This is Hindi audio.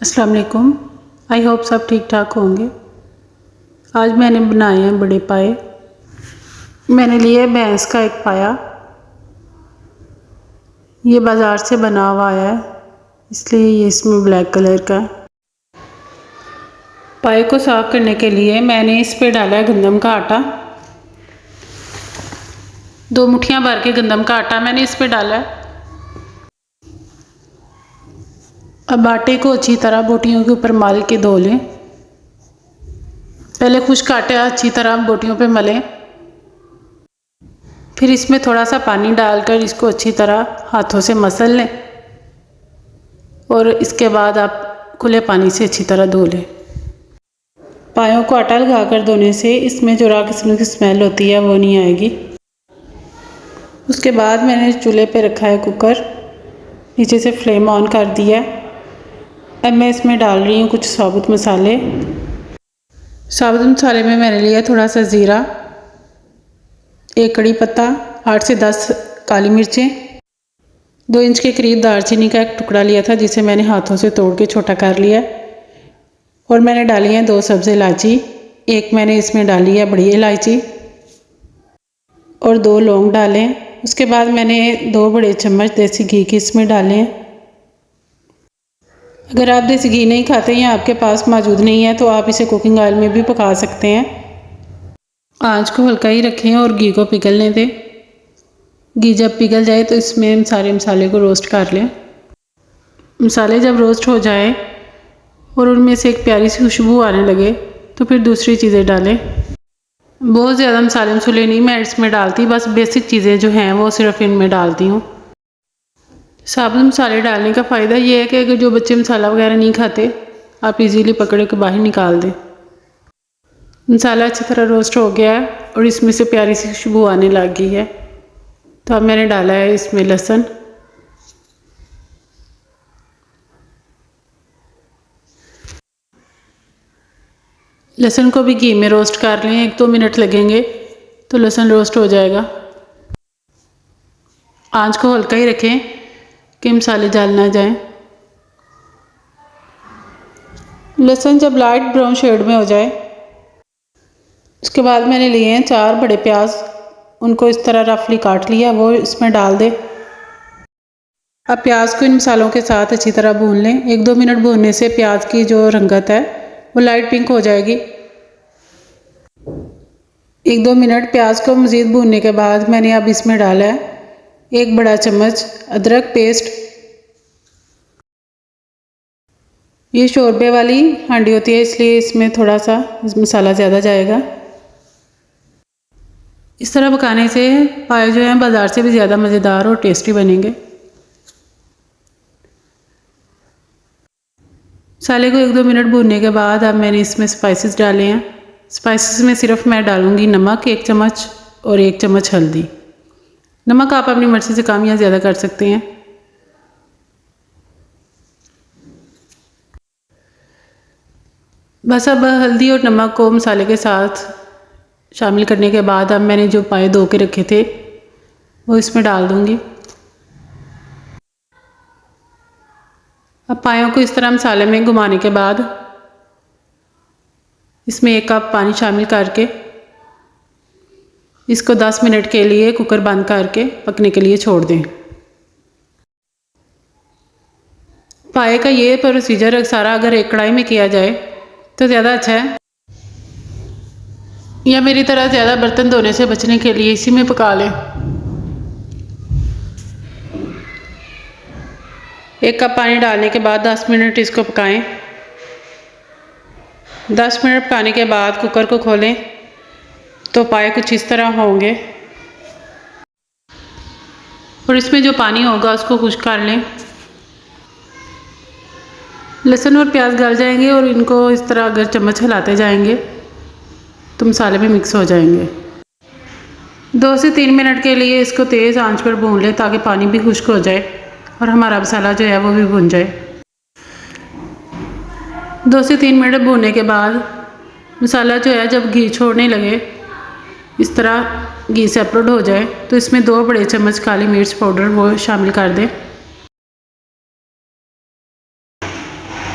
अस्सलाम वालेकुम। आई होप सब ठीक ठाक होंगे। आज मैंने बनाए हैं बड़े पाए। मैंने लिए भैंस का एक पाया, ये बाज़ार से बना हुआ आया है, इसलिए ये इसमें ब्लैक कलर का है। पाए को साफ़ करने के लिए मैंने इस पे डाला है गंदम का आटा। 2 मुट्ठियाँ भर के गंदम का आटा मैंने इस पे डाला है। अब आटे को अच्छी तरह बोटियों के ऊपर मल के धो लें। पहले खुश्क आटा अच्छी तरह बोटियों पे मलें, फिर इसमें थोड़ा सा पानी डालकर इसको अच्छी तरह हाथों से मसल लें और इसके बाद आप खुले पानी से अच्छी तरह धो लें। पायों को आटा लगाकर धोने से इसमें जो राख किस्म की स्मेल होती है वो नहीं आएगी। उसके बाद मैंने चूल्हे पे रखा है कुकर, नीचे से फ्लेम ऑन कर दिया है। अब मैं इसमें डाल रही हूँ कुछ साबुत मसाले। साबुत मसाले में मैंने लिया थोड़ा सा ज़ीरा, 1 कड़ी पत्ता, 8 से 10 काली मिर्चें, 2 इंच के करीब दालचीनी का एक टुकड़ा लिया था जिसे मैंने हाथों से तोड़ के छोटा कर लिया, और मैंने डाली है 2 सब्ज़ इलायची, 1 मैंने इसमें डाली है बड़ी इलायची और 2 लौंग डालें। उसके बाद मैंने 2 बड़े चम्मच देसी घी की इसमें डाले हैं। अगर आप देसी घी नहीं खाते या आपके पास मौजूद नहीं है तो आप इसे कुकिंग ऑयल में भी पका सकते हैं। आंच को हल्का ही रखें और घी को पिघलने दें। घी जब पिघल जाए तो इसमें सारे मसाले को रोस्ट कर लें। मसाले जब रोस्ट हो जाए और उनमें से एक प्यारी सी खुशबू आने लगे तो फिर दूसरी चीज़ें डालें। बहुत ज़्यादा मसाले मसूले नहीं मैं इसमें डालती, बस बेसिक चीज़ें जो हैं वो सिर्फ इनमें डालती हूँ। साबुत मसाले डालने का फ़ायदा ये है कि अगर जो बच्चे मसाला वगैरह नहीं खाते आप इजीली पकड़ के बाहर निकाल दें। मसाला अच्छी तरह रोस्ट हो गया है और इसमें से प्यारी सी खुशबू आने लग गई है, तो अब मैंने डाला है इसमें लहसुन। लहसुन को भी घी में रोस्ट कर लें, 1-2 मिनट लगेंगे तो लहसुन रोस्ट हो जाएगा। आंच को हल्का ही रखें कि मसाले जल ना जाएं। लहसुन जब लाइट ब्राउन शेड में हो जाए उसके बाद मैंने लिए हैं 4 बड़े प्याज, उनको इस तरह रफली काट लिया, वो इसमें डाल दें। अब प्याज को इन मसालों के साथ अच्छी तरह भून लें। 1-2 मिनट भूनने से प्याज की जो रंगत है वो लाइट पिंक हो जाएगी। 1-2 मिनट प्याज को मज़ीद भूनने के बाद मैंने अब इसमें डाला है 1 बड़ा चम्मच अदरक पेस्ट। ये शोरबे वाली हांडी होती है इसलिए इसमें थोड़ा सा मसाला ज़्यादा जाएगा। इस तरह पकाने से पाए जो हैं बाज़ार से भी ज़्यादा मज़ेदार और टेस्टी बनेंगे। मसाले को 1-2 मिनट भूनने के बाद अब मैंने इसमें स्पाइसेस डाले हैं। स्पाइसेस में सिर्फ मैं डालूँगी नमक 1 चम्मच और 1 चम्मच हल्दी। नमक आप अपनी मर्ज़ी से कम या ज़्यादा कर सकते हैं। बस अब हल्दी और नमक को मसाले के साथ शामिल करने के बाद अब मैंने जो पाए धो के रखे थे वो इसमें डाल दूँगी। अब पायों को इस तरह मसाले में घुमाने के बाद इसमें 1 कप पानी शामिल करके इसको 10 मिनट के लिए कुकर बंद करके पकने के लिए छोड़ दें। पाए का ये प्रोसीजर सारा अगर एक कढ़ाई में किया जाए तो ज़्यादा अच्छा है, या मेरी तरह ज़्यादा बर्तन धोने से बचने के लिए इसी में पका लें। 1 कप पानी डालने के बाद 10 मिनट इसको पकाएं। 10 मिनट पकाने के बाद कुकर को खोलें तो पाए कुछ इस तरह होंगे और इसमें जो पानी होगा उसको खुश्क कर लें। लहसुन और प्याज गल जाएंगे और इनको इस तरह अगर चम्मच हिलाते जाएंगे तो मसाले में मिक्स हो जाएंगे। 2 से 3 मिनट के लिए इसको तेज़ आंच पर भून लें ताकि पानी भी खुश्क हो जाए और हमारा मसाला जो है वो भी भुन जाए। 2 से 3 मिनट भूनने के बाद मसाला जो है जब घी छोड़ने लगे, इस तरह घी सेपरेट हो जाए तो इसमें 2 बड़े चम्मच काली मिर्च पाउडर वो शामिल कर दें।